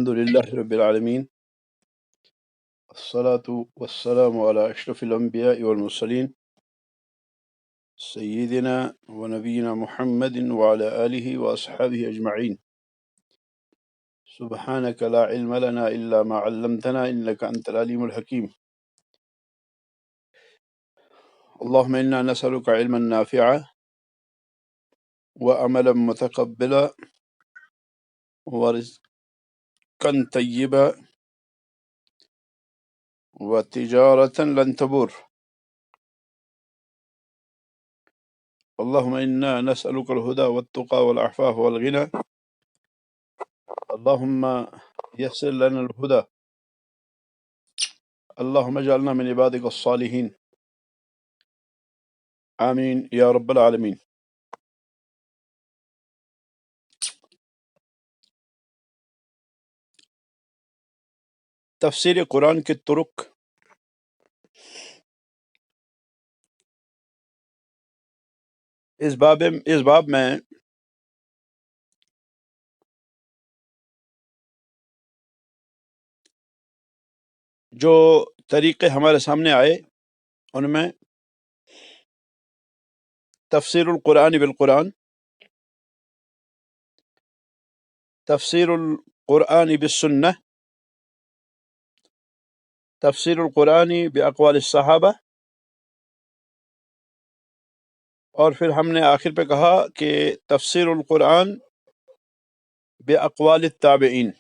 الحمد لله رب العالمين الصلاة والسلام على أشرف الأنبياء والمرسلين سيدنا ونبينا محمد وعلى آله وأصحابه أجمعين سبحانك لا علم لنا إلا ما علمتنا إنك أنت العليم الحكيم اللهم إنا نسألك علما نافعا وعملا متقبلا ورزقا طيبا وتجارة لن تبور اللهم إنا نسألك الهدى والتقى والعفاف والغنى اللهم يسر لنا الهدى اللهم اجعلنا من عبادك الصالحين آمین یا رب العالمین۔ تفسیر قرآن کے طرق، اس باب میں جو طریقے ہمارے سامنے آئے ان میں تفسیر القرآن بالقرآن، تفسیر القرآن بالسنہ، تفسیر القرآن باقوال الصحابہ، اور پھر ہم نے آخر پہ کہا کہ تفسیر القرآن باقوال التابعین۔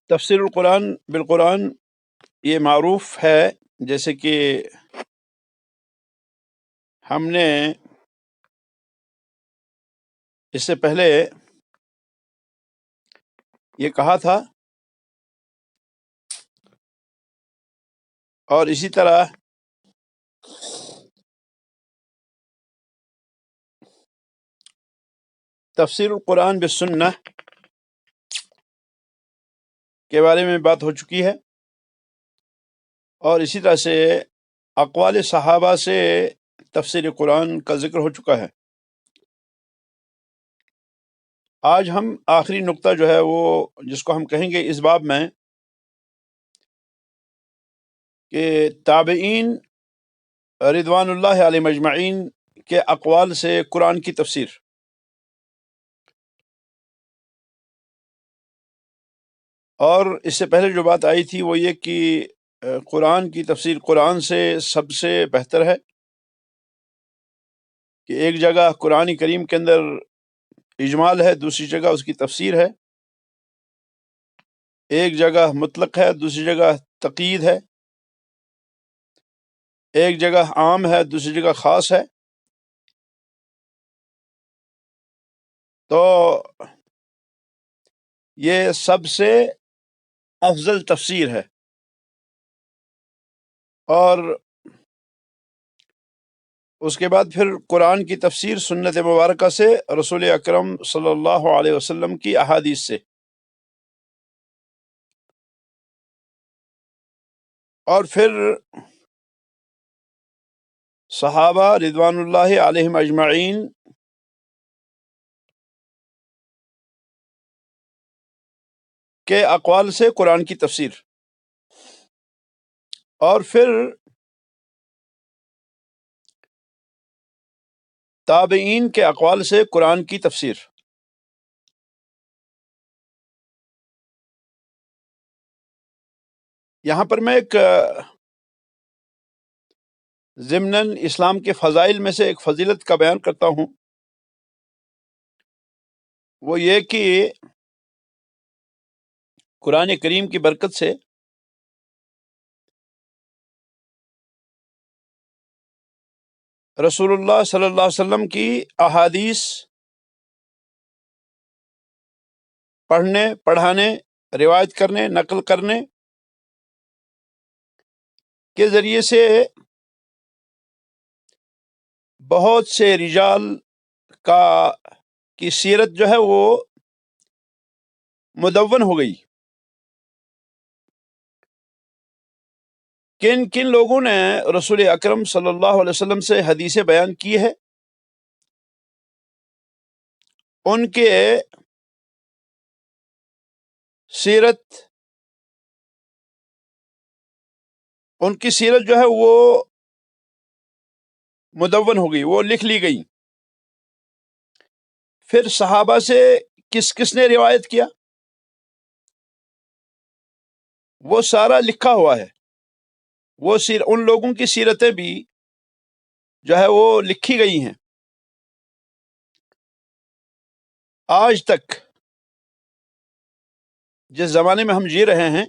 تفسیر القرآن بالقرآن یہ معروف ہے، جیسے کہ ہم نے اس سے پہلے یہ کہا تھا، اور اسی طرح تفسیر القرآن بالسنہ کے بارے میں بات ہو چکی ہے، اور اسی طرح سے اقوال صحابہ سے تفسیر قرآن کا ذکر ہو چکا ہے۔ آج ہم آخری نقطہ جو ہے وہ جس کو ہم کہیں گے اس باب میں کہ تابعین رضوان اللہ علیہ مجمعین کے اقوال سے قرآن کی تفسیر۔ اور اس سے پہلے جو بات آئی تھی وہ یہ کہ قرآن کی تفسیر قرآن سے سب سے بہتر ہے، کہ ایک جگہ قرآن کریم کے اندر اجمال ہے، دوسری جگہ اس کی تفسیر ہے، ایک جگہ مطلق ہے، دوسری جگہ تقیید ہے، ایک جگہ عام ہے، دوسری جگہ خاص ہے۔ تو یہ سب سے افضل تفسیر ہے، اور اس کے بعد پھر قرآن کی تفسیر سنت مبارکہ سے، رسول اکرم صلی اللہ علیہ وسلم کی احادیث سے، اور پھر صحابہ رضوان اللہ علیہم اجمعین کے اقوال سے قرآن کی تفسیر، اور پھر تابعین کے اقوال سے قرآن کی تفسیر۔ یہاں پر میں ایک ضمناً اسلام کے فضائل میں سے ایک فضیلت کا بیان کرتا ہوں، وہ یہ کہ قرآن کریم کی برکت سے رسول اللہ صلی اللہ علیہ وسلم کی احادیث پڑھنے، پڑھانے، روایت کرنے، نقل کرنے کے ذریعے سے بہت سے رجال کی سیرت جو ہے وہ مدون ہو گئی، کن کن لوگوں نے رسول اکرم صلی اللہ علیہ وسلم سے حدیثیں بیان کی ہے، ان کے سیرت، ان کی سیرت جو ہے وہ مدون ہو گئی، وہ لکھ لی گئی۔ پھر صحابہ سے کس کس نے روایت کیا، وہ سارا لکھا ہوا ہے۔ وہ ان لوگوں کی سیرتیں بھی جو ہے وہ لکھی گئی ہیں۔ آج تک جس زمانے میں ہم جی رہے ہیں،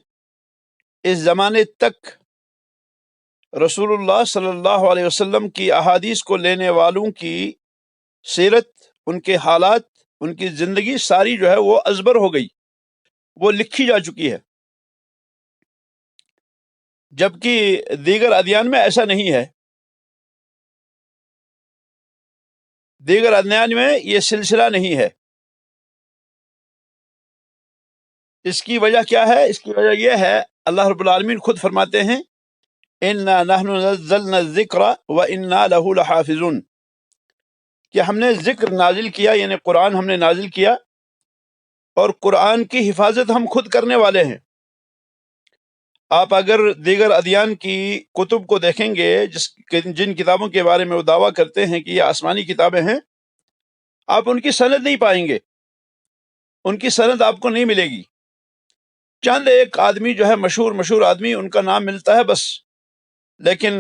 اس زمانے تک رسول اللہ صلی اللہ علیہ وسلم کی احادیث کو لینے والوں کی سیرت، ان کے حالات، ان کی زندگی ساری جو ہے وہ ازبر ہو گئی، وہ لکھی جا چکی ہے۔ جبکہ دیگر ادیان میں ایسا نہیں ہے۔ دیگر ادیان میں یہ سلسلہ نہیں ہے۔ اس کی وجہ کیا ہے؟ اس کی وجہ یہ ہے، اللہ رب العالمین خود فرماتے ہیں اِنَّا نَحْنُ نَزَّلْنَا الذِّكْرَ وَإِنَّا لَهُ لَحَافِظُونَ، کہ ہم نے ذکر نازل کیا، یعنی قرآن ہم نے نازل کیا، اور قرآن کی حفاظت ہم خود کرنے والے ہیں۔ آپ اگر دیگر ادیان کی کتب کو دیکھیں گے، جن کتابوں کے بارے میں وہ دعویٰ کرتے ہیں کہ یہ آسمانی کتابیں ہیں، آپ ان کی سند نہیں پائیں گے، ان کی سند آپ کو نہیں ملے گی۔ چند ایک آدمی جو ہے مشہور آدمی، ان کا نام ملتا ہے بس۔ لیکن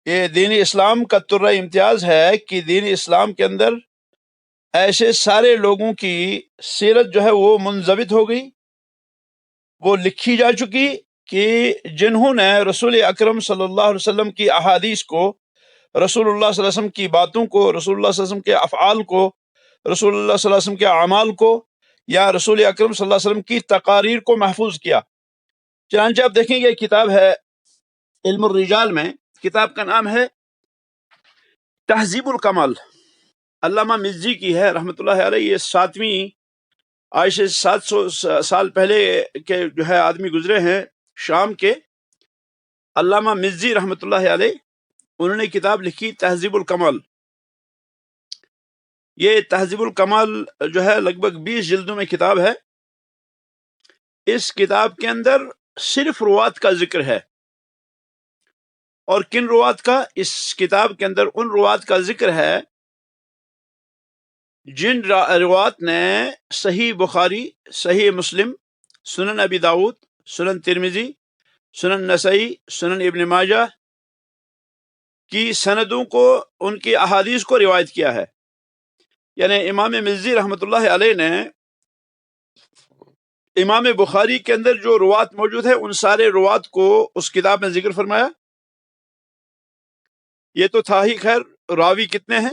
یہ دین اسلام کا ترہ امتیاز ہے کہ دین اسلام کے اندر ایسے سارے لوگوں کی سیرت جو ہے وہ منضبط ہو گئی، وہ لکھی جا چکی، کہ جنہوں نے رسول اکرم صلی اللہ علیہ وسلم کی احادیث کو، رسول اللہ صلی اللہ علیہ وسلم کی باتوں کو، رسول اللہ صلی اللہ علیہ وسلم کے افعال کو، رسول اللہ صلی اللہ علیہ وسلم کے اعمال کو، یا رسول اکرم صلی اللہ علیہ وسلم کی تقاریر کو محفوظ کیا۔ چنانچہ آپ دیکھیں گے، کتاب ہے علم الرجال میں، کتاب کا نام ہے تہذیب الکمال، علامہ مزی کی ہے رحمۃ اللہ علیہ۔ یہ 7ویں، آج سے 700 سال پہلے کے جو ہے آدمی گزرے ہیں، شام کے علامہ مزی رحمۃ اللہ علیہ، انہوں نے کتاب لکھی تہذیب الکمال۔ یہ تہذیب الکمال جو ہے لگ بھگ 20 جلدوں میں کتاب ہے۔ اس کتاب کے اندر صرف روات کا ذکر ہے، اور کن روات کا؟ اس کتاب کے اندر ان روات کا ذکر ہے جن روات نے صحیح بخاری، صحیح مسلم، سنن ابی داود، سنن ترمذی، سنن نسائی، سنن ابن ماجہ کی سندوں کو، ان کی احادیث کو روایت کیا ہے۔ یعنی امام مزی رحمۃ اللہ علیہ نے امام بخاری کے اندر جو روات موجود ہے، ان سارے روات کو اس کتاب میں ذکر فرمایا۔ یہ تو تھا ہی، خیر راوی کتنے ہیں،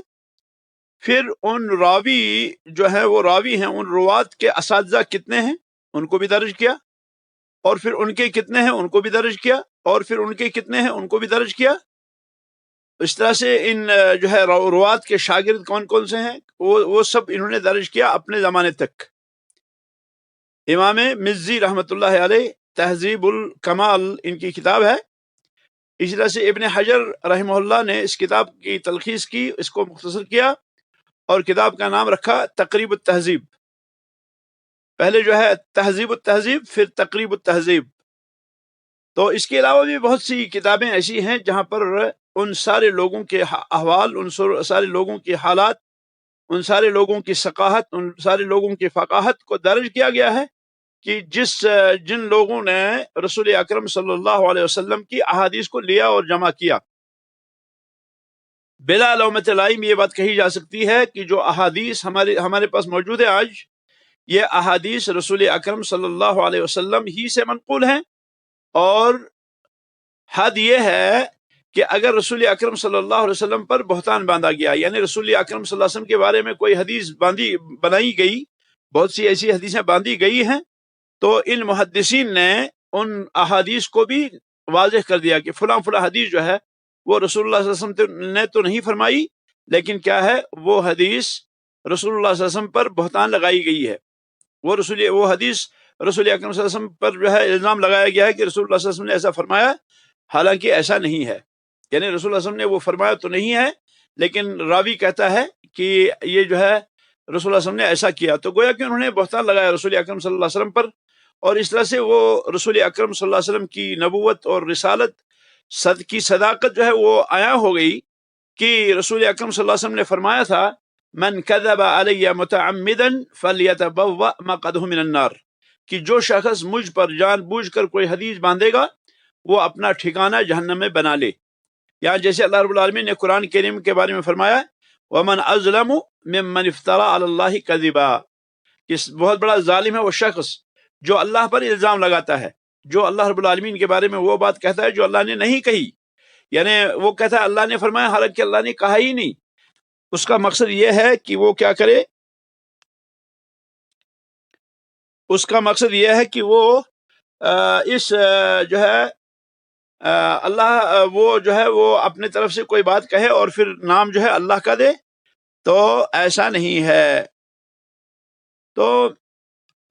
پھر ان راوی جو ہے وہ راوی ہیں، ان روات کے اساتذہ کتنے ہیں، ان کو بھی درج کیا، اور پھر ان کے کتنے ہیں ان کو بھی درج کیا، اور پھر ان کے کتنے ہیں ان کو بھی درج کیا۔ اس طرح سے ان جو ہے روات کے شاگرد کون کون سے ہیں، وہ سب انہوں نے درج کیا اپنے زمانے تک۔ امام مزی رحمۃ اللہ علیہ، تہذیب الکمال ان کی کتاب ہے۔ اسی طرح سے ابن حجر رحمہ اللہ نے اس کتاب کی تلخیص کی، اس کو مختصر کیا، اور کتاب کا نام رکھا تقریب التہذیب۔ پہلے جو ہے تہذیب التہذیب، پھر تقریب التہذیب۔ تو اس کے علاوہ بھی بہت سی کتابیں ایسی ہیں جہاں پر ان سارے لوگوں کے احوال، ان سارے لوگوں کے حالات، ان سارے لوگوں کی ثقافت، ان سارے لوگوں کی فقاہت کو درج کیا گیا ہے، کہ جن لوگوں نے رسول اکرم صلی اللہ علیہ وسلم کی احادیث کو لیا اور جمع کیا۔ بلا لومۃ لائم یہ بات کہی جا سکتی ہے کہ جو احادیث ہمارے پاس موجود ہے آج، یہ احادیث رسول اکرم صلی اللہ علیہ وسلم ہی سے منقول ہیں، اور حد یہ ہے کہ اگر رسول اکرم صلی اللہ علیہ وسلم پر بہتان باندھا گیا، یعنی رسول اکرم صلی اللہ علیہ وسلم کے بارے میں کوئی حدیث بنائی گئی، بہت سی ایسی حدیثیں باندھی گئی ہیں، تو ان محدثین نے ان احادیث کو بھی واضح کر دیا کہ فلاں فلاں حدیث جو ہے وہ رسول اللہ صلی اللہ علیہ وسلم نے تو نہیں فرمائی، لیکن کیا ہے، وہ حدیث رسول اللہ صلی اللہ علیہ وسلم پر بہتان لگائی گئی ہے، وہ حدیث رسول اکرم صلی اللہ علیہ وسلم پر جو ہے الزام لگایا گیا ہے کہ رسول اللہ صلی اللہ علیہ وسلم نے ایسا فرمایا، حالانکہ ایسا نہیں ہے، یعنی رسول اللہ صلی اللہ علیہ وسلم نے وہ فرمایا تو نہیں ہے، لیکن راوی کہتا ہے کہ یہ جو ہے رسول اللہ صلی اللہ علیہ وسلم نے ایسا کیا، تو گویا کہ انہوں نے بہتان لگایا رسول اکرم صلی اللہ علیہ وسلم پر، اور اس طرح سے وہ رسول اکرم صلی اللہ علیہ وسلم کی نبوت اور رسالت کی صداقت جو ہے وہ عیاں ہو گئی، کہ رسول اکرم صلی اللہ علیہ وسلم نے فرمایا تھا من کذب علی متعمدا فلیتبوأ مقعدہ من النار، کہ جو شخص مجھ پر جان بوجھ کر کوئی حدیث باندھے گا وہ اپنا ٹھکانہ جہنم میں بنا لے۔ یا جیسے اللہ رب العالمین نے قرآن کریم کے بارے میں فرمایا ومن اظلم ممن افترى علی اللہ کذبا، اس بہت بڑا ظالم ہے وہ شخص جو اللہ پر الزام لگاتا ہے، جو اللہ رب العالمین کے بارے میں وہ بات کہتا ہے جو اللہ نے نہیں کہی، یعنی وہ کہتا ہے اللہ نے فرمایا حالانکہ اللہ نے کہا ہی نہیں۔ اس کا مقصد یہ ہے کہ وہ کیا کرے، اس کا مقصد یہ ہے کہ وہ اس جو ہے اللہ وہ جو ہے وہ اپنے طرف سے کوئی بات کہے اور پھر نام جو ہے اللہ کا دے، تو ایسا نہیں ہے۔ تو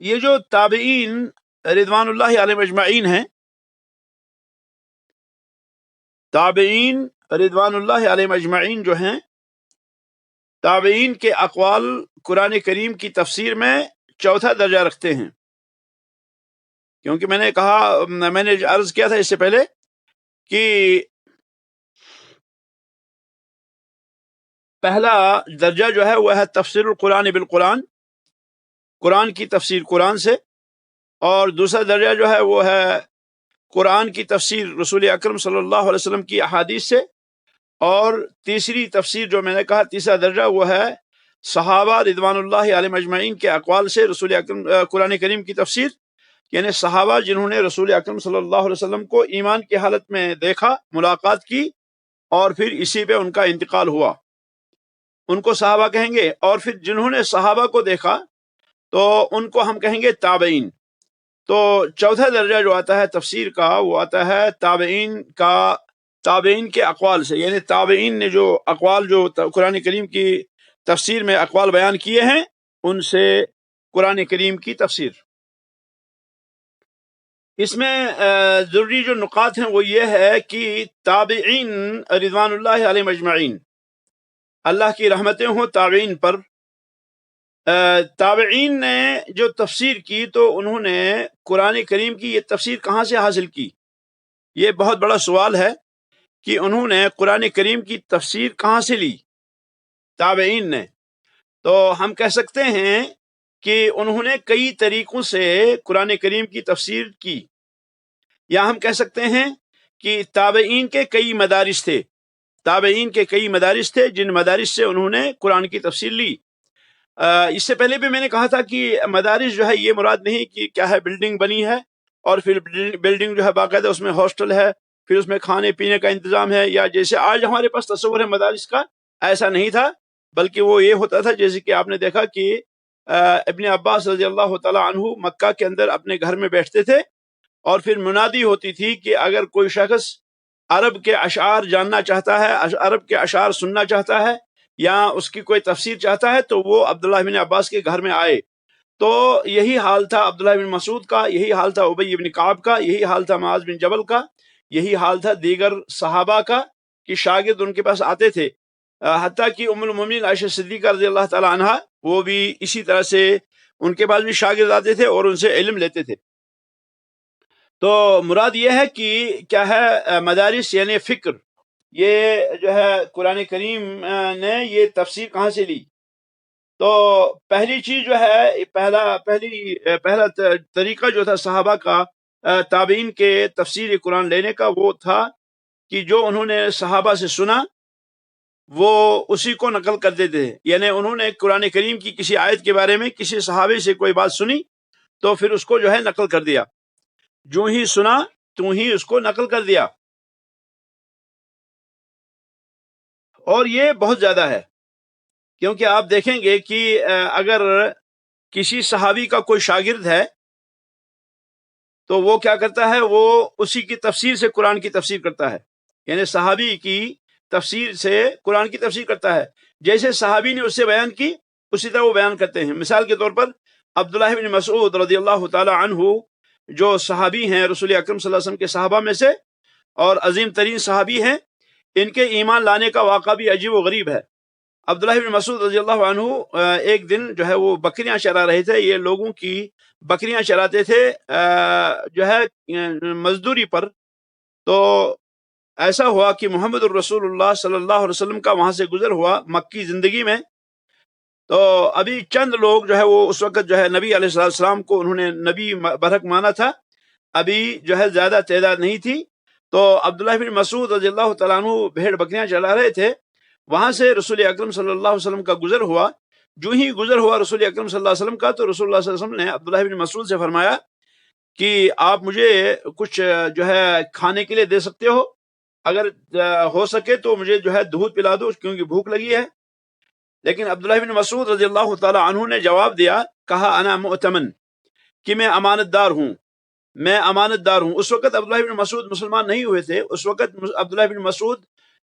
یہ جو تابعین رضوان اللہ علیہم اجمعین ہیں، تابعین رضوان اللہ علیہم اجمعین جو ہیں، تابعین کے اقوال قرآن کریم کی تفسیر میں چوتھا درجہ رکھتے ہیں، کیونکہ میں نے کہا، میں نے عرض کیا تھا اس سے پہلے کہ پہلا درجہ جو ہے وہ ہے تفسیر القرآن بالقرآن، قرآن کی تفسیر قرآن سے، اور دوسرا درجہ جو ہے وہ ہے قرآن کی تفسیر رسول اکرم صلی اللہ علیہ وسلم کی احادیث سے، اور تیسری تفسیر جو میں نے کہا تیسرا درجہ وہ ہے صحابہ رضوان اللہ علیہم اجمعین کے اقوال سے رسول اکرم قرآن کریم کی تفسیر، یعنی صحابہ جنہوں نے رسول اکرم صلی اللہ علیہ وسلم کو ایمان کی حالت میں دیکھا، ملاقات کی، اور پھر اسی پہ ان کا انتقال ہوا، ان کو صحابہ کہیں گے، اور پھر جنہوں نے صحابہ کو دیکھا تو ان کو ہم کہیں گے تابعین۔ تو چوتھا درجہ جو آتا ہے تفسیر کا وہ آتا ہے تابعین کا، تابعین کے اقوال سے، یعنی تابعین نے جو اقوال جو قرآن کریم کی تفسیر میں اقوال بیان کیے ہیں ان سے قرآن کریم کی تفسیر۔ اس میں ضروری جو نکات ہیں وہ یہ ہے کہ تابعین رضوان اللہ علیہم اجمعین، اللہ کی رحمتیں ہوں تابعین پر، تابعین نے جو تفسیر کی تو انہوں نے قرآن کریم کی یہ تفسیر کہاں سے حاصل کی؟ یہ بہت بڑا سوال ہے کہ انہوں نے قرآن کریم کی تفسیر کہاں سے لی تابعین نے۔ تو ہم کہہ سکتے ہیں کہ انہوں نے کئی طریقوں سے قرآن کریم کی تفسیر کی، یا ہم کہہ سکتے ہیں کہ تابعین کے کئی مدارس تھے، تابعین کے کئی مدارس تھے جن مدارس سے انہوں نے قرآن کی تفسیر لی۔ اس سے پہلے بھی میں نے کہا تھا کہ مدارس جو ہے یہ مراد نہیں کہ کیا ہے بلڈنگ بنی ہے اور پھر بلڈنگ جو ہے باقاعدہ اس میں ہاسٹل ہے، پھر اس میں کھانے پینے کا انتظام ہے، یا جیسے آج ہمارے پاس تصور ہے مدارس کا، ایسا نہیں تھا، بلکہ وہ یہ ہوتا تھا جیسے کہ آپ نے دیکھا کہ ابن عباس رضی اللہ تعالی عنہ مکہ کے اندر اپنے گھر میں بیٹھتے تھے، اور پھر منادی ہوتی تھی کہ اگر کوئی شخص عرب کے اشعار جاننا چاہتا ہے، عرب کے اشعار سننا چاہتا ہے، یا اس کی کوئی تفسیر چاہتا ہے تو وہ عبداللہ بن عباس کے گھر میں آئے۔ تو یہی حال تھا عبداللہ بن مسعود کا، یہی حال تھا ابی بن کعب کا، یہی حال تھا معاذ بن جبل کا، یہی حال تھا دیگر صحابہ کا کہ شاگرد ان کے پاس آتے تھے، حتیٰ کہ ام المومنین عائشہ صدیقہ رضی اللہ تعالی عنہا وہ بھی اسی طرح سے ان کے پاس بھی شاگرد آتے تھے اور ان سے علم لیتے تھے۔ تو مراد یہ ہے کہ کیا ہے مدارس یعنی فکر، یہ جو ہے قرآن کریم نے یہ تفسیر کہاں سے لی؟ تو پہلی چیز جو ہے پہلا طریقہ جو تھا صحابہ کا تابعین کے تفسیر قرآن لینے کا وہ تھا کہ جو انہوں نے صحابہ سے سنا وہ اسی کو نقل کر دیتے تھے، یعنی انہوں نے قرآن کریم کی کسی آیت کے بارے میں کسی صحابی سے کوئی بات سنی تو پھر اس کو جو ہے نقل کر دیا، جو ہی سنا تو ہی اس کو نقل کر دیا، اور یہ بہت زیادہ ہے، کیونکہ آپ دیکھیں گے کہ اگر کسی صحابی کا کوئی شاگرد ہے تو وہ کیا کرتا ہے، وہ اسی کی تفسیر سے قرآن کی تفسیر کرتا ہے، یعنی صحابی کی تفسیر سے قرآن کی تفسیر کرتا ہے، جیسے صحابی نے اس سے بیان کی اسی طرح وہ بیان کرتے ہیں۔ مثال کے طور پر عبداللہ بن مسعود رضی اللہ تعالی عنہ جو صحابی ہیں رسول اکرم صلی اللہ علیہ وسلم کے صحابہ میں سے، اور عظیم ترین صحابی ہیں. ان کے ایمان لانے کا واقعہ بھی عجیب و غریب ہے. عبداللہ بن مسعود رضی اللہ عنہ ایک دن جو ہے وہ بکریاں چرا رہے تھے. یہ لوگوں کی بکریاں چراتے تھے جو ہے مزدوری پر. تو ایسا ہوا کہ محمد الرسول اللہ صلی اللہ علیہ وسلم کا وہاں سے گزر ہوا مکی زندگی میں. تو ابھی چند لوگ جو ہے وہ اس وقت جو ہے نبی علیہ السلام کو انہوں نے نبی برحق مانا تھا. ابھی جو ہے زیادہ تعداد نہیں تھی. تو عبداللہ بن مسعود رضی اللہ تعالیٰ عنہ بھیڑ بکریاں چلا رہے تھے. وہاں سے رسول اکرم صلی اللہ علیہ وسلم کا گزر ہوا. جو ہی گزر ہوا رسول اکرم صلی اللہ علیہ وسلم کا تو رسول اللہ صلی اللہ علیہ وسلم نے عبداللہ بن مسعود سے فرمایا کہ آپ مجھے کچھ جو ہے کھانے کے لیے دے سکتے ہو؟ اگر ہو سکے تو مجھے جو ہے دودھ پلا دو کیونکہ بھوک لگی ہے. لیکن عبداللہ بن مسعود رضی اللہ تعالی عنہ نے جواب دیا, کہا انا مؤتمن, کہ میں امانت دار ہوں, میں امانت دار ہوں. اس وقت عبداللہ بن مسعود مسلمان نہیں ہوئے تھے. اس وقت عبداللہ بن مسعود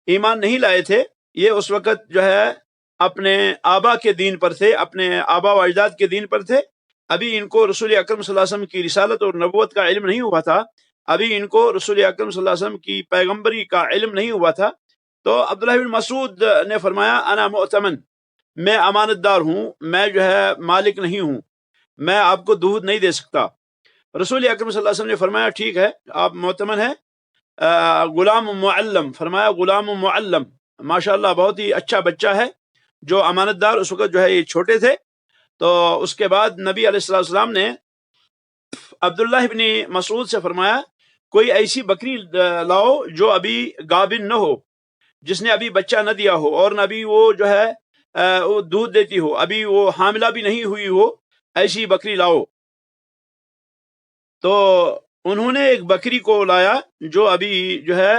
ایمان نہیں لائے تھے. یہ اس وقت جو ہے اپنے آبا کے دین پر تھے, اپنے آبا و اجداد کے دین پر تھے. ابھی ان کو رسول اکرم صلی اللہ علیہ وسلم کی رسالت اور نبوت کا علم نہیں ہوا تھا. ابھی ان کو رسول اکرم صلی اللہ علیہ وسلم کی پیغمبری کا علم نہیں ہوا تھا. تو عبداللہ بن مسعود نے فرمایا انا مؤتمن, میں امانت دار ہوں, میں جو ہے مالک نہیں ہوں, میں آپ کو دودھ نہیں دے سکتا. رسول اکرم صلی اللہ علیہ وسلم نے فرمایا ٹھیک ہے, آپ مؤتمن ہیں. غلام معلم, فرمایا غلام معلم, ماشاءاللہ بہت ہی اچھا بچہ ہے جو امانت دار. اس وقت جو ہے یہ چھوٹے تھے. تو اس کے بعد نبی علیہ السلام نے عبداللہ بن مسعود سے فرمایا کوئی ایسی بکری لاؤ جو ابھی گابن نہ ہو, جس نے ابھی بچہ نہ دیا ہو اور نہ ابھی وہ جو ہے وہ دودھ دیتی ہو, ابھی وہ حاملہ بھی نہیں ہوئی ہو, ایسی بکری لاؤ. تو انہوں نے ایک بکری کو لایا جو ابھی جو ہے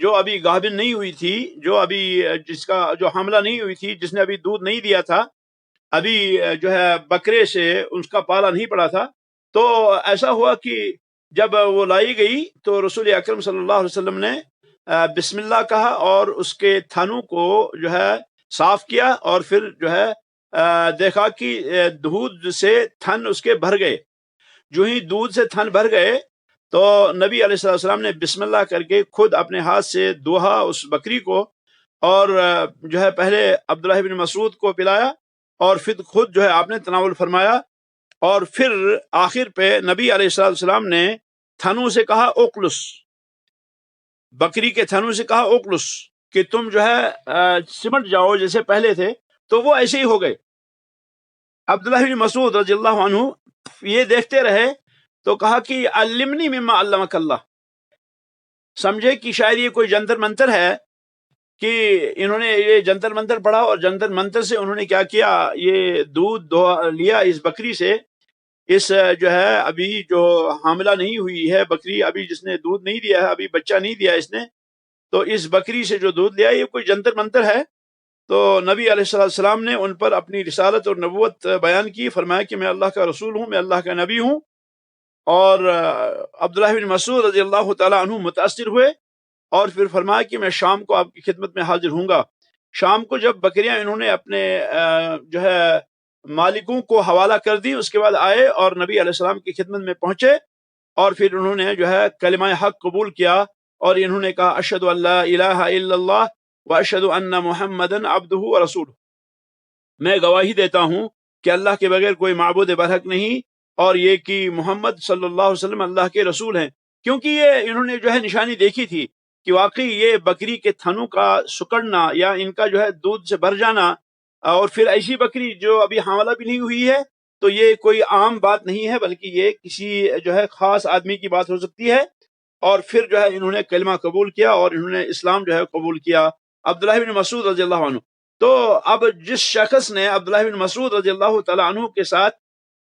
جو ابھی گابن نہیں ہوئی تھی, جو ابھی جس کا جو حاملہ نہیں ہوئی تھی, جس نے ابھی دودھ نہیں دیا تھا, ابھی جو ہے بکرے سے اس کا پالا نہیں پڑا تھا. تو ایسا ہوا کہ جب وہ لائی گئی تو رسول اکرم صلی اللہ علیہ وسلم نے بسم اللہ کہا اور اس کے تھنوں کو جو ہے صاف کیا, اور پھر جو ہے دیکھا کہ دودھ سے تھن اس کے بھر گئے. جو ہی دودھ سے تھن بھر گئے تو نبی علیہ السلام نے بسم اللہ کر کے خود اپنے ہاتھ سے دوہا اس بکری کو, اور جو ہے پہلے عبداللہ بن مسعود کو پلایا اور پھر خود جو ہے آپ نے تناول فرمایا. اور پھر آخر پہ نبی علیہ السلام نے تھنوں سے کہا اوکلس, بکری کے تھنوں سے کہا اوکلس, کہ تم جو ہے سمٹ جاؤ جیسے پہلے تھے. تو وہ ایسے ہی ہو گئے. عبداللہ بن مسعود رضی اللہ عنہ یہ دیکھتے رہے تو کہا کہ علمنی مما علمک اللہ, سمجھے کہ شاید یہ کوئی جنتر منتر ہے, کہ انہوں نے یہ جنتر منتر پڑھا اور جنتر منتر سے انہوں نے کیا کیا, یہ دودھ لیا اس بکری سے, اس جو ہے ابھی جو حاملہ نہیں ہوئی ہے بکری, ابھی جس نے دودھ نہیں دیا ہے, ابھی بچہ نہیں دیا اس نے, تو اس بکری سے جو دودھ لیا یہ کوئی جنتر منتر ہے. تو نبی علیہ السلام نے ان پر اپنی رسالت اور نبوت بیان کی, فرمایا کہ میں اللہ کا رسول ہوں, میں اللہ کا نبی ہوں. اور عبداللہ بن مسعود رضی اللہ تعالیٰ عنہ متاثر ہوئے اور پھر فرمایا کہ میں شام کو آپ کی خدمت میں حاضر ہوں گا. شام کو جب بکریاں انہوں نے اپنے جو ہے مالکوں کو حوالہ کر دی, اس کے بعد آئے اور نبی علیہ السلام کی خدمت میں پہنچے, اور پھر انہوں نے جو ہے کلمہ حق قبول کیا, اور انہوں نے کہا اشہد ان لا الہ الا اللہ واشہد ان محمدًا عبدہ ورسولہ, میں گواہی دیتا ہوں کہ اللہ کے بغیر کوئی معبود برحق نہیں, اور یہ کہ محمد صلی اللہ علیہ وسلم اللہ کے رسول ہیں. کیونکہ یہ انہوں نے جو ہے نشانی دیکھی تھی کہ واقعی یہ بکری کے تھنوں کا سکڑنا یا ان کا جو ہے دودھ سے بھر جانا, اور پھر ایسی بکری جو ابھی حاملہ بھی نہیں ہوئی ہے, تو یہ کوئی عام بات نہیں ہے, بلکہ یہ کسی جو ہے خاص آدمی کی بات ہو سکتی ہے. اور پھر جو ہے انہوں نے کلمہ قبول کیا اور انہوں نے اسلام جو ہے قبول کیا, عبداللہ بن مسعود رضی اللہ عنہ. تو اب جس شخص نے عبداللہ بن مسعود رضی اللہ تعالیٰ عنہ کے ساتھ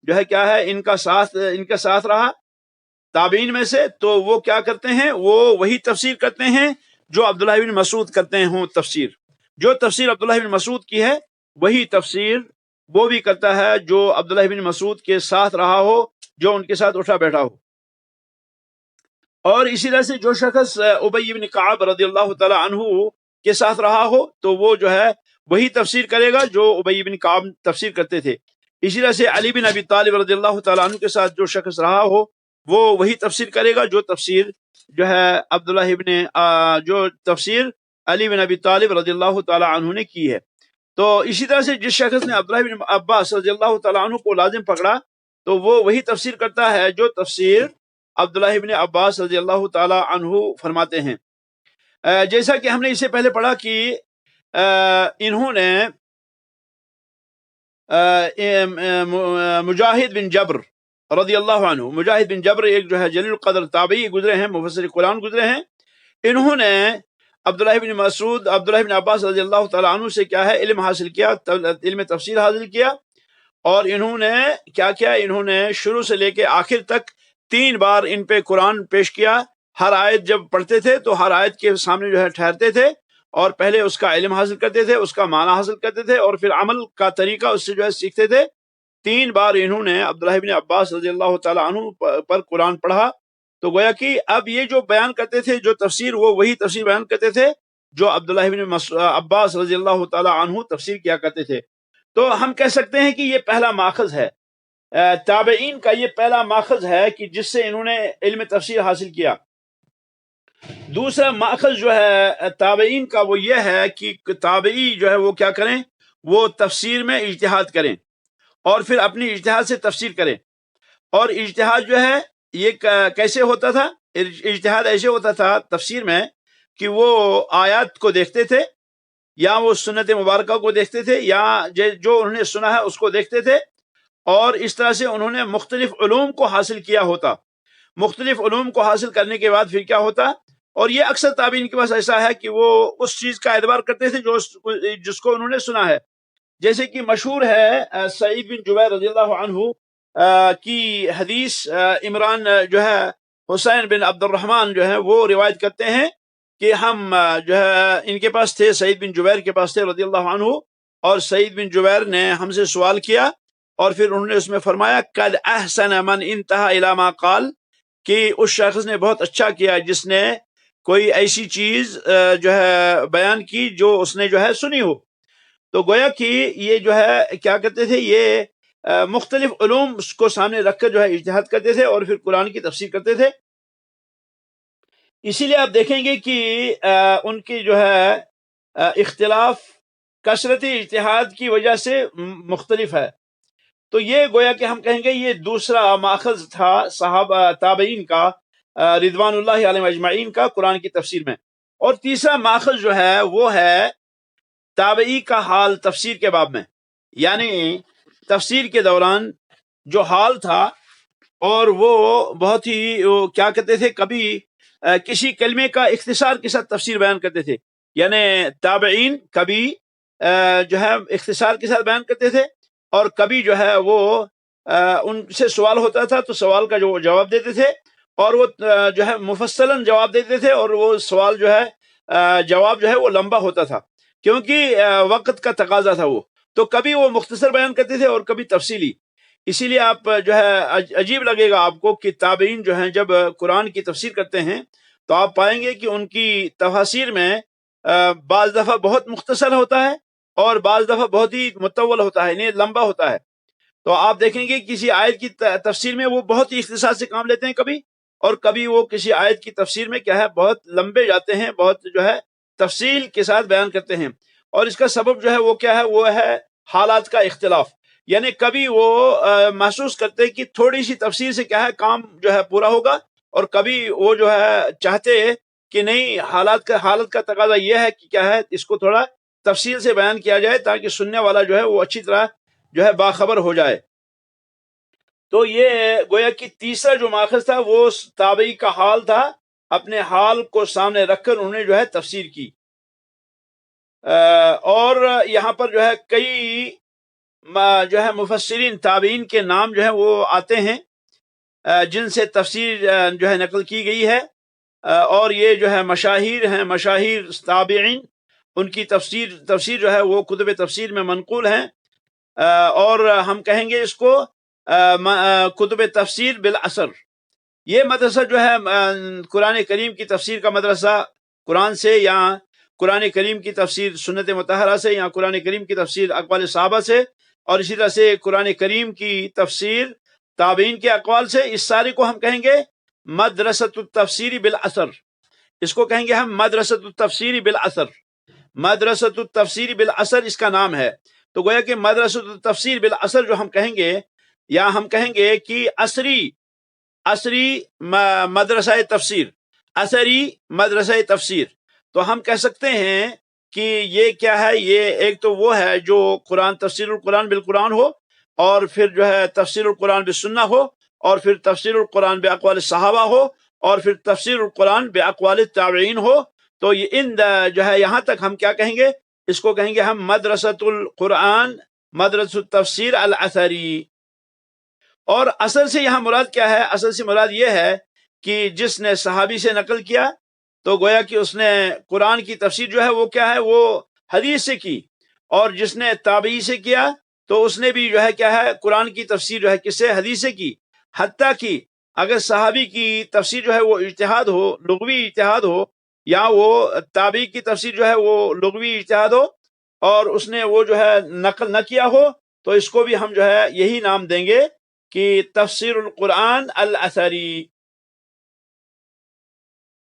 جو ہے کیا ہے ان کا ساتھ رہا تابعین میں سے, تو وہ کیا کرتے ہیں, وہ وہی تفسیر کرتے ہیں جو عبداللہ بن مسعود کرتے ہوں تفسیر. جو تفسیر عبداللہ بن مسعود کی ہے وہی تفسیر وہ بھی کرتا ہے جو عبداللہ بن مسعود کے ساتھ رہا ہو, جو ان کے ساتھ اٹھا بیٹھا ہو. اور اسی طرح سے جو شخص ابی بن کعب رضی اللہ تعالی عنہ کے ساتھ رہا ہو تو وہ جو ہے وہی تفسیر کرے گا جو ابی بن کعب تفسیر کرتے تھے. اسی طرح سے علی بن ابی طالب رضی اللہ تعالی عنہ کے ساتھ جو شخص رہا ہو وہ وہی تفسیر کرے گا جو تفسیر جو ہے عبداللہ ابن جو تفسیر علی بن ابی طالب رضی اللہ تعالیٰ عنہ نے کی ہے۔ تو اسی طرح سے جس شخص نے عبداللہ بن عباس رضی اللہ تعالیٰ عنہ کو لازم پکڑا تو وہ وہی تفسیر کرتا ہے جو تفسیر عبداللہ بن عباس رضی اللہ تعالیٰ عنہ فرماتے ہیں۔ جیسا کہ ہم نے اس سے پہلے پڑھا کہ انہوں نے مجاہد بن جبر رضی اللہ عنہ، مجاہد بن جبر ایک جو ہے جلیل القدر تابعی گزرے ہیں، مفسر قرآن گزرے ہیں، انہوں نے عبداللہ بن مسعود، عبداللہ بن عباس رضی اللہ تعالیٰ عنہ سے کیا ہے علم حاصل کیا، علم تفسیر حاصل کیا، اور انہوں نے کیا کیا، انہوں نے شروع سے لے کے آخر تک 3 بار ان پہ قرآن پیش کیا۔ ہر آیت جب پڑھتے تھے تو ہر آیت کے سامنے جو ہے ٹھہرتے تھے اور پہلے اس کا علم حاصل کرتے تھے، اس کا معنی حاصل کرتے تھے، اور پھر عمل کا طریقہ اس سے جو ہے سیکھتے تھے۔ 3 بار انہوں نے عبداللہ بن عباس رضی اللہ تعالیٰ عنہ پر قرآن پڑھا۔ تو گویا کہ اب یہ جو بیان کرتے تھے جو تفسیر، وہ وہی تفسیر بیان کرتے تھے جو عبداللہ بن عباس رضی اللہ تعالیٰ عنہ تفسیر کیا کرتے تھے۔ تو ہم کہہ سکتے ہیں کہ یہ پہلا ماخذ ہے، تابعین کا یہ پہلا ماخذ ہے کہ جس سے انہوں نے علم تفسیر حاصل کیا۔ دوسرا ماخذ جو ہے تابعین کا وہ یہ ہے کہ تابعی جو ہے وہ کیا کریں، وہ تفسیر میں اجتہاد کریں اور پھر اپنی اجتہاد سے تفسیر کریں۔ اور اجتہاد جو ہے یہ کیسے ہوتا تھا؟ اجتہاد ایسے ہوتا تھا تفسیر میں کہ وہ آیات کو دیکھتے تھے یا وہ سنت مبارکہ کو دیکھتے تھے یا جو انہوں نے سنا ہے اس کو دیکھتے تھے، اور اس طرح سے انہوں نے مختلف علوم کو حاصل کیا ہوتا۔ مختلف علوم کو حاصل کرنے کے بعد پھر کیا ہوتا، اور یہ اکثر تابعین کے پاس ایسا ہے کہ وہ اس چیز کا اعتبار کرتے تھے جس کو انہوں نے سنا ہے۔ جیسے کہ مشہور ہے سعید بن جبیر رضی اللہ عنہ کی حدیث، عمران جو ہے حسین بن عبد الرحمن جو ہے وہ روایت کرتے ہیں کہ ہم جو ہے ان کے پاس تھے، سعید بن جبیر کے پاس تھے رضی اللہ عنہ، اور سعید بن جبیر نے ہم سے سوال کیا اور پھر انہوں نے اس میں فرمایا قد احسن من انتہى الی ما قال، کہ اس شخص نے بہت اچھا کیا جس نے کوئی ایسی چیز جو ہے بیان کی جو اس نے جو ہے سنی ہو۔ تو گویا کہ یہ جو ہے کیا کرتے تھے، یہ مختلف علوم کو سامنے رکھ کر جو ہے اجتہاد کرتے تھے اور پھر قرآن کی تفسیر کرتے تھے۔ اسی لیے آپ دیکھیں گے کہ ان کی جو ہے اختلاف کثرت اجتہاد کی وجہ سے مختلف ہے۔ تو یہ گویا کہ ہم کہیں گے یہ دوسرا ماخذ تھا صحابہ تابعین کا رضوان اللہ علیہم اجمعین کا قرآن کی تفسیر میں۔ اور تیسرا ماخذ جو ہے وہ ہے تابعی کا حال تفسیر کے باب میں، یعنی تفسیر کے دوران جو حال تھا، اور وہ بہت ہی کیا کہتے تھے، کبھی کسی کلمے کا اختصار کے ساتھ تفسیر بیان کرتے تھے، یعنی تابعین کبھی جو ہے اختصار کے ساتھ بیان کرتے تھے، اور کبھی جو ہے وہ ان سے سوال ہوتا تھا تو سوال کا جو جواب دیتے تھے، اور وہ جو ہے مفصلاً جواب دیتے تھے، اور وہ سوال جو ہے جواب جو ہے وہ لمبا ہوتا تھا کیونکہ وقت کا تقاضا تھا وہ۔ تو کبھی وہ مختصر بیان کرتے تھے اور کبھی تفصیلی۔ اسی لیے آپ جو ہے عجیب لگے گا آپ کو کہ تابعین جو ہیں جب قرآن کی تفسیر کرتے ہیں تو آپ پائیں گے کہ ان کی تفاسیر میں بعض دفعہ بہت مختصر ہوتا ہے اور بعض دفعہ بہت ہی مطول ہوتا ہے، یعنی لمبا ہوتا ہے۔ تو آپ دیکھیں گے کسی آیت کی تفسیر میں وہ بہت ہی اختصار سے کام لیتے ہیں کبھی، اور کبھی وہ کسی آیت کی تفسیر میں کیا ہے بہت لمبے جاتے ہیں، بہت جو ہے تفصیل کے ساتھ بیان کرتے ہیں۔ اور اس کا سبب جو ہے وہ کیا ہے، وہ ہے حالات کا اختلاف، یعنی کبھی وہ محسوس کرتے کہ تھوڑی سی تفسیر سے کیا ہے کام جو ہے پورا ہوگا، اور کبھی وہ جو ہے چاہتے کہ نہیں حالت کا تقاضا یہ ہے کہ کیا ہے اس کو تھوڑا تفصیل سے بیان کیا جائے تاکہ سننے والا جو ہے وہ اچھی طرح جو ہے باخبر ہو جائے۔ تو یہ گویا کہ تیسرا جو ماخذ تھا وہ تابعی کا حال تھا، اپنے حال کو سامنے رکھ کر انہوں نے جو ہے تفسیر کی۔ اور یہاں پر جو ہے کئی جو ہے مفسرین تابعین کے نام جو ہے وہ آتے ہیں جن سے تفسیر جو ہے نقل کی گئی ہے، اور یہ جو ہے مشاہیر ہیں، مشاہیر تابعین، ان کی تفسیر جو ہے وہ کتب تفسیر میں منقول ہیں، اور ہم کہیں گے اس کو کتب تفسیر بالاثر۔ یہ مدرسہ جو ہے قرآن کریم کی تفسیر کا مدرسہ، قرآن سے یا قرآن کریم کی تفسیر سنت مطہرہ سے یا قرآن کریم کی تفسیر اقوال صحابہ سے، اور اسی طرح سے قرآن کریم کی تفسیر تابعین کے اقوال سے، اس سارے کو ہم کہیں گے مدرسۃ التفسیر بالعصر، اس کو کہیں گے ہم مدرسۃ التفسیر بالعصر، مدرسۃ التفسیر بالعصر اس کا نام ہے۔ تو گویا کہ مدرسۃ التفسیر بالعصر جو ہم کہیں گے، یا ہم کہیں گے کہ عصری مدرسہ تفسیر، عصری مدرسہ تفسیر، تو ہم کہہ سکتے ہیں کہ یہ کیا ہے، یہ ایک تو وہ ہے جو قرآن، تفسیر القرآن بالقرآن ہو، اور پھر جو ہے تفسیر القرآن بالسنہ ہو، اور پھر تفسیر القرآن باقوال الصحابہ ہو، اور پھر تفسیر القرآن باقوال التابعین ہو۔ تو یہ جو ہے یہاں تک ہم کیا کہیں گے، اس کو کہیں گے ہم مدرسۃ القرآن، مدرسۃ التفسیر العصری۔ اور اصل سے یہاں مراد کیا ہے؟ اصل سے مراد یہ ہے کہ جس نے صحابی سے نقل کیا تو گویا کہ اس نے قرآن کی تفسیر جو ہے وہ کیا ہے، وہ حدیث سے کی، اور جس نے تابعی سے کیا تو اس نے بھی جو ہے کیا ہے، قرآن کی تفسیر جو ہے کس سے، حدیث سے کی۔ حتیٰ کہ اگر صحابی کی تفسیر جو ہے وہ اجتہاد ہو، لغوی اجتہاد ہو، یا وہ تابعی کی تفسیر جو ہے وہ لغوی اجتہاد ہو، اور اس نے وہ جو ہے نقل نہ کیا ہو، تو اس کو بھی ہم جو ہے یہی نام دیں گے کہ تفسیر القرآن العصری۔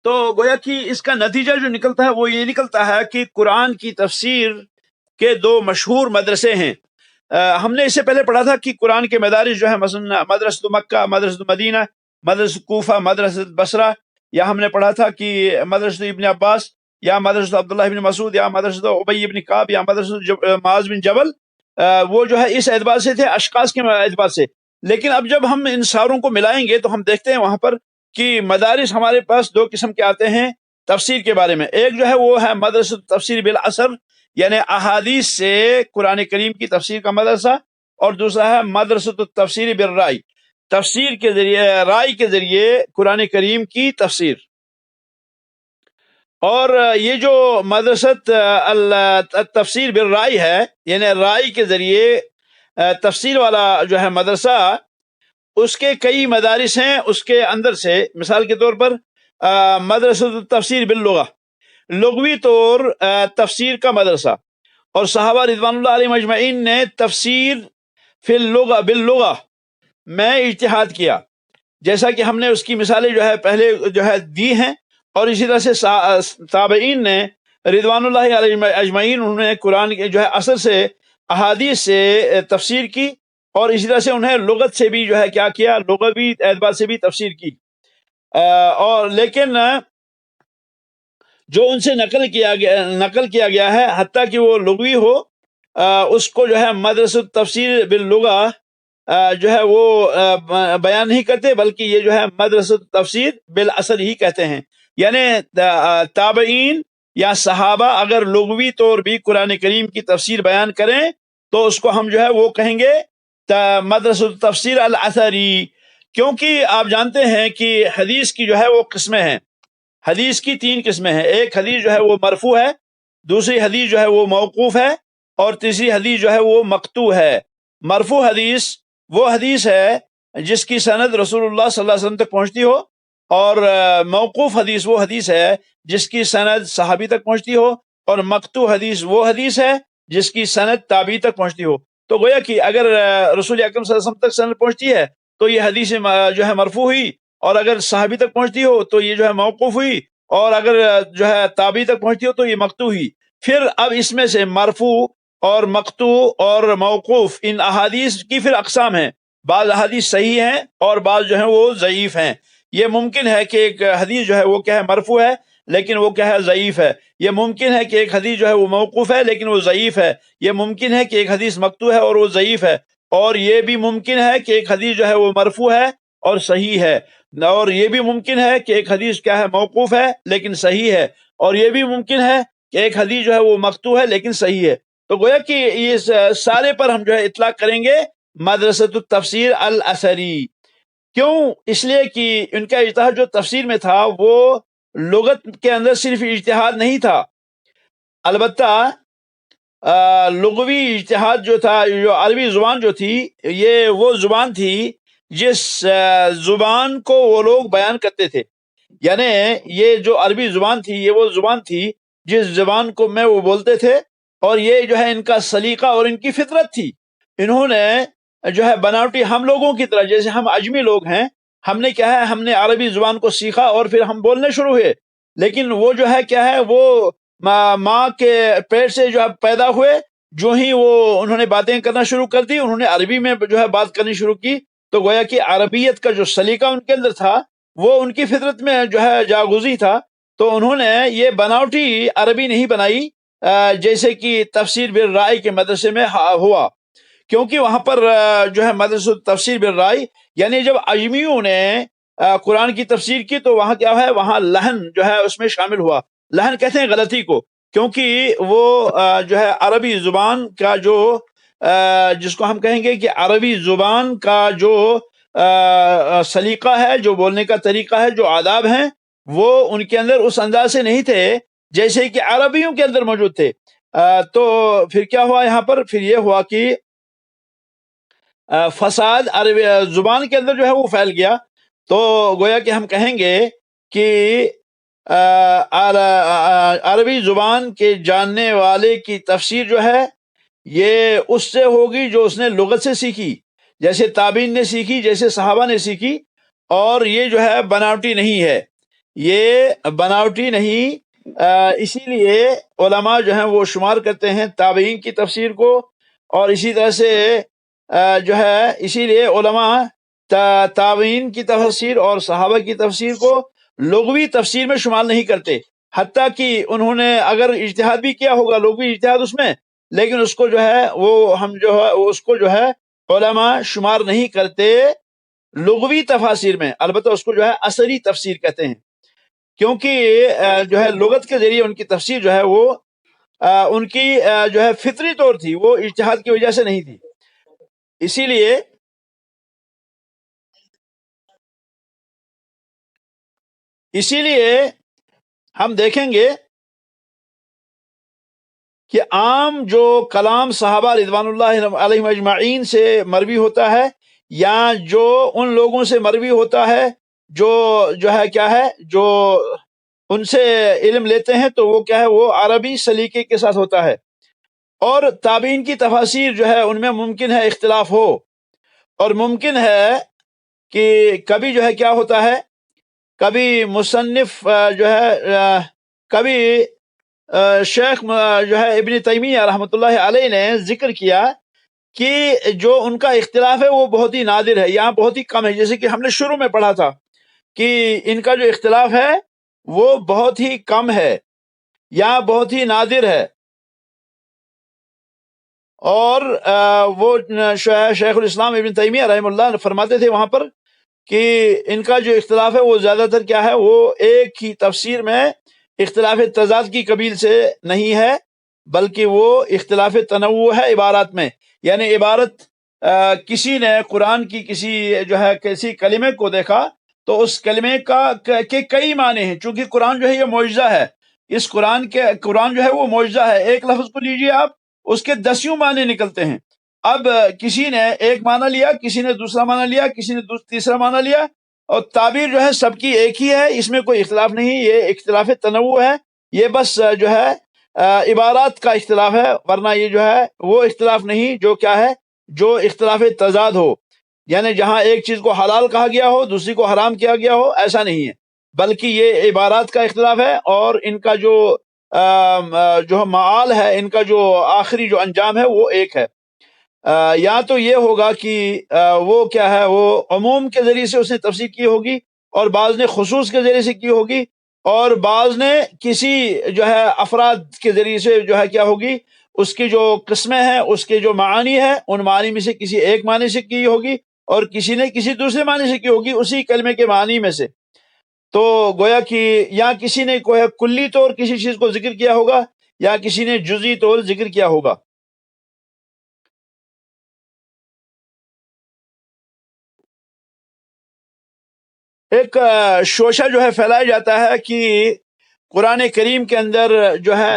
تو گویا کہ اس کا نتیجہ جو نکلتا ہے وہ یہ نکلتا ہے کہ قرآن کی تفسیر کے دو مشہور مدرسے ہیں۔ ہم نے اس سے پہلے پڑھا تھا کہ قرآن کے مدارس جو ہے مثلا مدرسۃ مکہ، مدرسۃ مدینہ، مدرسۃ کوفہ، مدرسۃ بصرہ، یا ہم نے پڑھا تھا کہ مدرسۃ ابن عباس، یا مدرسۃ عبداللہ ابن مسعود، یا مدرسۃ ابی ابن کعب، یا مدرسۃ معاذ بن جبل، وہ جو ہے اس اعتبار سے تھے، اشخاص کے اعتبار سے۔ لیکن اب جب ہم ان ساروں کو ملائیں گے تو ہم دیکھتے ہیں وہاں پر کہ مدارس ہمارے پاس دو قسم کے آتے ہیں تفسیر کے بارے میں۔ ایک جو ہے وہ ہے مدرسۃ تفسیر بالعصر، یعنی احادیث سے قرآن کریم کی تفسیر کا مدرسہ، اور دوسرا ہے مدرسۃ التفسیر بالرائے، تفسیر کے ذریعے، رائے کے ذریعے قرآن کریم کی تفسیر۔ اور یہ جو مدرسۃ التفسیر بالرائے ہے، یعنی رائے کے ذریعے تفسیر والا جو ہے مدرسہ، اس کے کئی مدارس ہیں۔ اس کے اندر سے مثال کے طور پر مدرسۃ التفسیر باللغہ، لغوی طور تفسیر کا مدرسہ، اور صحابہ رضوان اللہ علیہم اجمعین نے تفسیر فی اللغہ باللغہ میں اجتہاد کیا، جیسا کہ ہم نے اس کی مثالیں جو ہے پہلے جو ہے دی ہیں۔ اور اسی طرح سے تابعین نے رضوان اللہ علیہم اجمعین، انہوں نے قرآن کے جو ہے اثر سے، احادیث سے تفسیر کی، اور اسی طرح سے انہیں لغت سے بھی جو ہے کیا کیا، لغوی اعتبار سے بھی تفسیر کی۔ اور لیکن جو ان سے نقل کیا گیا ہے، حتیٰ کہ وہ لغوی ہو، اس کو جو ہے مدرسۃ تفسیر باللغہ جو ہے وہ بیان نہیں کرتے، بلکہ یہ جو ہے مدرسۃ تفسیر بالعصر ہی کہتے ہیں۔ یعنی تابعین یا صحابہ اگر لغوی طور بھی قرآن کریم کی تفسیر بیان کریں تو اس کو ہم جو ہے وہ کہیں گے مدرسۃ تفسیر العصری، کیونکہ آپ جانتے ہیں کہ حدیث کی جو ہے وہ قسمیں ہیں۔ حدیث کی 3 قسمیں ہیں۔ ایک حدیث جو ہے وہ مرفوع ہے، دوسری حدیث جو ہے وہ موقوف ہے، اور تیسری حدیث جو ہے وہ مقطوع ہے۔ مرفوع حدیث وہ حدیث ہے جس کی سند رسول اللہ صلی اللہ علیہ وسلم تک پہنچتی ہو، اور موقوف حدیث وہ حدیث ہے جس کی سند صحابی تک پہنچتی ہو، اور مقطوع حدیث وہ حدیث ہے جس کی سند تابعی تک پہنچتی ہو۔ تو گویا کہ اگر رسول اکرم صلی اللہ علیہ وسلم تک سند پہنچتی ہے تو یہ حدیث جو ہے مرفوع ہوئی، اور اگر صحابی تک پہنچتی ہو تو یہ جو ہے موقوف ہوئی، اور اگر جو ہے تابعی تک پہنچتی ہو تو یہ مقطوع ہوئی۔ پھر اب اس میں سے مرفوع اور مقطوع اور موقوف، ان احادیث کی پھر اقسام ہیں۔ بعض احادیث صحیح ہیں اور بعض جو ہیں وہ ضعیف ہیں۔ یہ ممکن ہے کہ ایک حدیث جو ہے وہ کیا ہے، مرفوع ہے لیکن وہ کیا ہے، ضعیف ہے۔ یہ ممکن ہے کہ ایک حدیث جو ہے وہ موقوف ہے لیکن وہ ضعیف ہے۔ یہ ممکن ہے کہ ایک حدیث مقطوع ہے اور وہ ضعیف ہے۔ اور یہ بھی ممکن ہے کہ ایک حدیث جو ہے وہ مرفوع ہے اور صحیح ہے۔ اور یہ بھی ممکن ہے کہ ایک حدیث کیا ہے، موقوف ہے لیکن صحیح ہے۔ اور یہ بھی ممکن ہے کہ ایک حدیث جو ہے وہ مقطوع ہے لیکن صحیح ہے۔ تو گویا کہ یہ سارے پر ہم جو ہے اطلاق کریں گے مدرسۃ التفسیر العصری۔ کیوں؟ اس لیے کہ ان کا اجتہاد جو تفسیر میں تھا وہ لغت کے اندر صرف اجتہاد نہیں تھا، البتہ لغوی اجتہاد جو تھا، جو عربی زبان جو تھی، یہ وہ زبان تھی جس زبان کو وہ لوگ بیان کرتے تھے۔ یعنی یہ جو عربی زبان تھی، یہ وہ زبان تھی جس زبان کو میں وہ بولتے تھے، اور یہ جو ہے ان کا سلیقہ اور ان کی فطرت تھی۔ انہوں نے جو ہے بناوٹی ہم لوگوں کی طرح، جیسے ہم اجمی لوگ ہیں، ہم نے کیا ہے ہم نے عربی زبان کو سیکھا اور پھر ہم بولنے شروع ہوئے، لیکن وہ جو ہے کیا ہے وہ ماں کے پیٹ سے جو ہے پیدا ہوئے، جو ہی وہ انہوں نے باتیں کرنا شروع کر دی، انہوں نے عربی میں جو ہے بات کرنی شروع کی، تو گویا کہ عربیت کا جو سلیقہ ان کے اندر تھا وہ ان کی فطرت میں جو ہے جاگزی تھا، تو انہوں نے یہ بناوٹی عربی نہیں بنائی جیسے کہ تفسیر بالرائے کے مدرسے میں ہوا، کیونکہ وہاں پر جو ہے مدرسہ تفسیر بالرائے، یعنی جب اجمیوں نے قرآن کی تفسیر کی تو وہاں کیا ہے وہاں لہن جو ہے اس میں شامل ہوا، لہن کہتے ہیں غلطی کو، کیونکہ وہ جو ہے عربی زبان کا جو جس کو ہم کہیں گے کہ عربی زبان کا جو سلیقہ ہے، جو بولنے کا طریقہ ہے، جو آداب ہیں، وہ ان کے اندر اس انداز سے نہیں تھے جیسے کہ عربیوں کے اندر موجود تھے۔ تو پھر کیا ہوا یہاں پر، پھر یہ ہوا کہ فساد عربی زبان کے اندر جو ہے وہ پھیل گیا، تو گویا کہ ہم کہیں گے کہ عربی زبان کے جاننے والے کی تفسیر جو ہے یہ اس سے ہوگی جو اس نے لغت سے سیکھی، جیسے تابعین نے سیکھی، جیسے صحابہ نے سیکھی، اور یہ جو ہے بناوٹی نہیں ہے، یہ بناوٹی نہیں۔ اسی لیے علماء جو ہیں وہ شمار کرتے ہیں تابعین کی تفسیر کو، اور اسی طرح سے جو ہے اسی لیے علماء تابعین کی تفسیر اور صحابہ کی تفسیر کو لغوی تفسیر میں شمار نہیں کرتے، حتیٰ کہ انہوں نے اگر اجتہاد بھی کیا ہوگا لغوی اجتہاد اس میں، لیکن اس کو جو ہے وہ ہم جو ہے اس کو جو ہے علماء شمار نہیں کرتے لغوی تفاسیر میں، البتہ اس کو جو ہے اثری تفسیر کہتے ہیں، کیونکہ جو ہے لغت کے ذریعے ان کی تفسیر جو ہے وہ ان کی جو ہے فطری طور تھی، وہ اجتہاد کی وجہ سے نہیں تھی۔ اسی لیے ہم دیکھیں گے کہ عام جو کلام صحابہ رضوان اللہ علیہم اجمعین سے مروی ہوتا ہے، یا جو ان لوگوں سے مروی ہوتا ہے جو ہے کیا ہے جو ان سے علم لیتے ہیں، تو وہ کیا ہے وہ عربی سلیقے کے ساتھ ہوتا ہے، اور تابعین کی تفاسیر جو ہے ان میں ممکن ہے اختلاف ہو، اور ممکن ہے کہ کبھی جو ہے کیا ہوتا ہے، کبھی مصنف جو ہے کبھی شیخ جو ہے ابن تیمیہ رحمۃ اللہ علیہ نے ذکر کیا کہ جو ان کا اختلاف ہے وہ بہت ہی نادر ہے، یہاں بہت ہی کم ہے، جیسے کہ ہم نے شروع میں پڑھا تھا کہ ان کا جو اختلاف ہے وہ بہت ہی کم ہے یا بہت ہی نادر ہے، اور وہ شیخ الاسلام ابن تیمیہ رحمہ اللہ فرماتے تھے وہاں پر کہ ان کا جو اختلاف ہے وہ زیادہ تر کیا ہے وہ ایک ہی تفسیر میں اختلاف تضاد کی قبیل سے نہیں ہے، بلکہ وہ اختلاف تنوع ہے عبارات میں، یعنی عبارت کسی نے قرآن کی کسی جو ہے کسی کلمے کو دیکھا تو اس کلمے کے کئی معنی ہیں، چونکہ قرآن جو ہے یہ معجزہ ہے، اس قرآن جو ہے وہ معجزہ ہے، ایک لفظ کو لیجیے آپ، اس کے 10 معنی نکلتے ہیں، اب کسی نے ایک معنی لیا، کسی نے دوسرا معنی لیا، کسی نے تیسرا معنی لیا، اور تعبیر جو ہے سب کی ایک ہی ہے، اس میں کوئی اختلاف نہیں، یہ اختلاف تنوع ہے، یہ بس جو ہے عبارات کا اختلاف ہے، ورنہ یہ جو ہے وہ اختلاف نہیں جو کیا ہے جو اختلاف تضاد ہو، یعنی جہاں ایک چیز کو حلال کہا گیا ہو دوسری کو حرام کیا گیا ہو، ایسا نہیں ہے، بلکہ یہ عبارات کا اختلاف ہے، اور ان کا جو معال ہے، ان کا جو آخری جو انجام ہے وہ ایک ہے۔ یا تو یہ ہوگا کہ وہ کیا ہے وہ عموم کے ذریعے سے اس نے تفسیر کی ہوگی، اور بعض نے خصوص کے ذریعے سے کی ہوگی، اور بعض نے کسی جو ہے افراد کے ذریعے سے جو ہے کیا ہوگی، اس کی جو قسمیں ہیں، اس کے جو معانی ہیں، ان معانی میں سے کسی ایک معنی سے کی ہوگی، اور کسی نے کسی دوسرے معنی سے کی ہوگی اسی کلمے کے معنی میں سے، تو گویا کہ یا کسی نے کوئی کلی طور کسی چیز کو ذکر کیا ہوگا، یا کسی نے جزئی طور ذکر کیا ہوگا۔ ایک شوشہ جو ہے پھیلایا جاتا ہے کہ قرآن کریم کے اندر جو ہے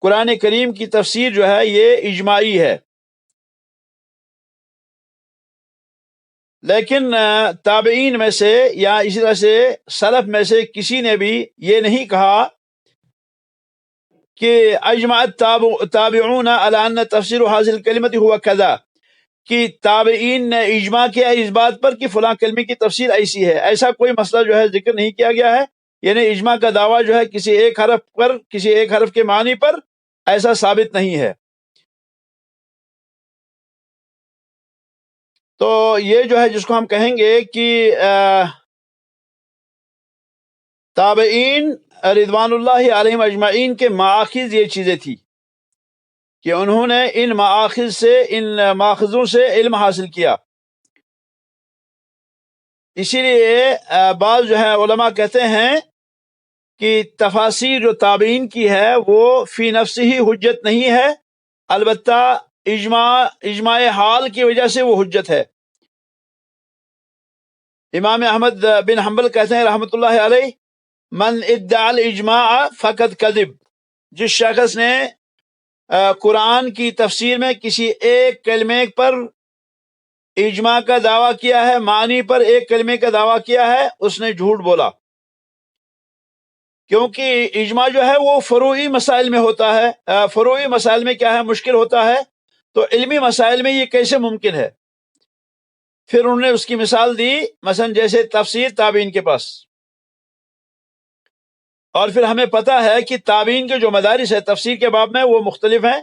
قرآن کریم کی تفسیر جو ہے یہ اجماعی ہے، لیکن تابعین میں سے یا اسی طرح سے سلف میں سے کسی نے بھی یہ نہیں کہا کہ اجمع التابعون على ان تفسیر هذه الكلمة هو كذا، کہ تابعین نے اجماع کیا اس بات پر کہ فلاں کلمے کی تفسیر ایسی ہے، ایسا کوئی مسئلہ جو ہے ذکر نہیں کیا گیا ہے. یعنی اجماع کا دعویٰ جو ہے کسی ایک حرف پر، کسی ایک حرف کے معنی پر، ایسا ثابت نہیں ہے. تو یہ جو ہے جس کو ہم کہیں گے کہ تابعین رضوان اللہ علیہم اجمعین کے مآخذ یہ چیزیں تھی کہ انہوں نے ان مآخذ سے، ان ماخذوں سے علم حاصل کیا. اسی لیے بعض جو ہے علماء کہتے ہیں کہ تفاسیر جو تابعین کی ہے وہ فی نفس ہی حجت نہیں ہے، البتہ اجماع حال کی وجہ سے وہ حجت ہے. امام احمد بن حنبل کہتے ہیں رحمۃ اللہ علیہ، من ادعا الاجماع فقد کذب، جس شخص نے قرآن کی تفسیر میں کسی ایک کلمے پر اجماع کا دعویٰ کیا ہے، معنی پر ایک کلمے کا دعویٰ کیا ہے، اس نے جھوٹ بولا. کیونکہ اجماع جو ہے وہ فروعی مسائل میں ہوتا ہے. فروعی مسائل میں کیا ہے، مشکل ہوتا ہے. تو علمی مسائل میں یہ کیسے ممکن ہے؟ پھر انہوں نے اس کی مثال دی، مثلا جیسے تفسیر تابعین کے پاس. اور پھر ہمیں پتہ ہے کہ تابعین کے جو مدارس ہے تفسیر کے باب میں وہ مختلف ہیں،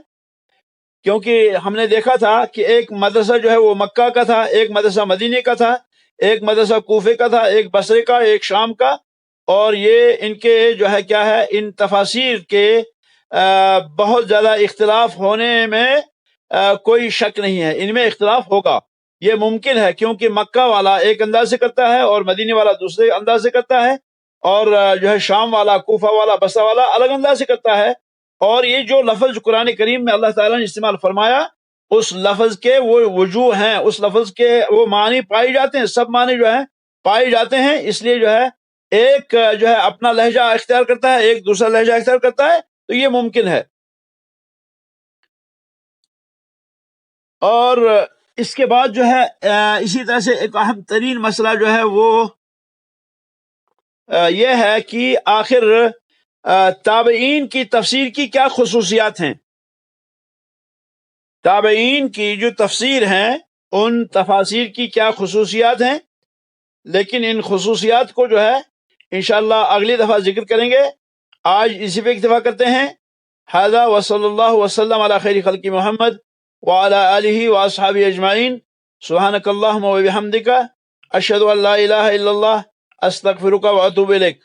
کیونکہ ہم نے دیکھا تھا کہ ایک مدرسہ جو ہے وہ مکہ کا تھا، ایک مدرسہ مدینے کا تھا، ایک مدرسہ کوفے کا تھا، ایک بصرے کا، ایک شام کا. اور یہ ان کے جو ہے کیا ہے، ان تفاسیر کے بہت زیادہ اختلاف ہونے میں کوئی شک نہیں ہے، ان میں اختلاف ہوگا، یہ ممکن ہے، کیونکہ مکہ والا ایک انداز سے کرتا ہے اور مدینے والا دوسرے انداز سے کرتا ہے، اور جو ہے شام والا، کوفہ والا، بصرہ والا الگ انداز سے کرتا ہے. اور یہ جو لفظ قرآن کریم میں اللہ تعالیٰ نے استعمال فرمایا، اس لفظ کے وہ وجوہ ہیں، اس لفظ کے وہ معنی پائے جاتے ہیں، سب معنی جو ہیں پائے جاتے ہیں. اس لیے جو ہے ایک جو ہے اپنا لہجہ اختیار کرتا ہے، ایک دوسرا لہجہ اختیار کرتا ہے، تو یہ ممکن ہے. اور اس کے بعد جو ہے اسی طرح سے ایک اہم ترین مسئلہ جو ہے وہ یہ ہے کہ آخر تابعین کی تفسیر کی کیا خصوصیات ہیں. تابعین کی جو تفسیر ہیں ان تفاسیر کی کیا خصوصیات ہیں، لیکن ان خصوصیات کو جو ہے انشاءاللہ اگلی دفعہ ذکر کریں گے. آج اسی پہ اکتفا کرتے ہیں. ھذا وصلی اللہ وسلم علی خیر خلق محمد وعلی آلہ واصحابہ اجمعین. سبحانک اللہم وبحمدک، اشہد ان لا الہ الا اللہ، استغفرک واتوب الیک.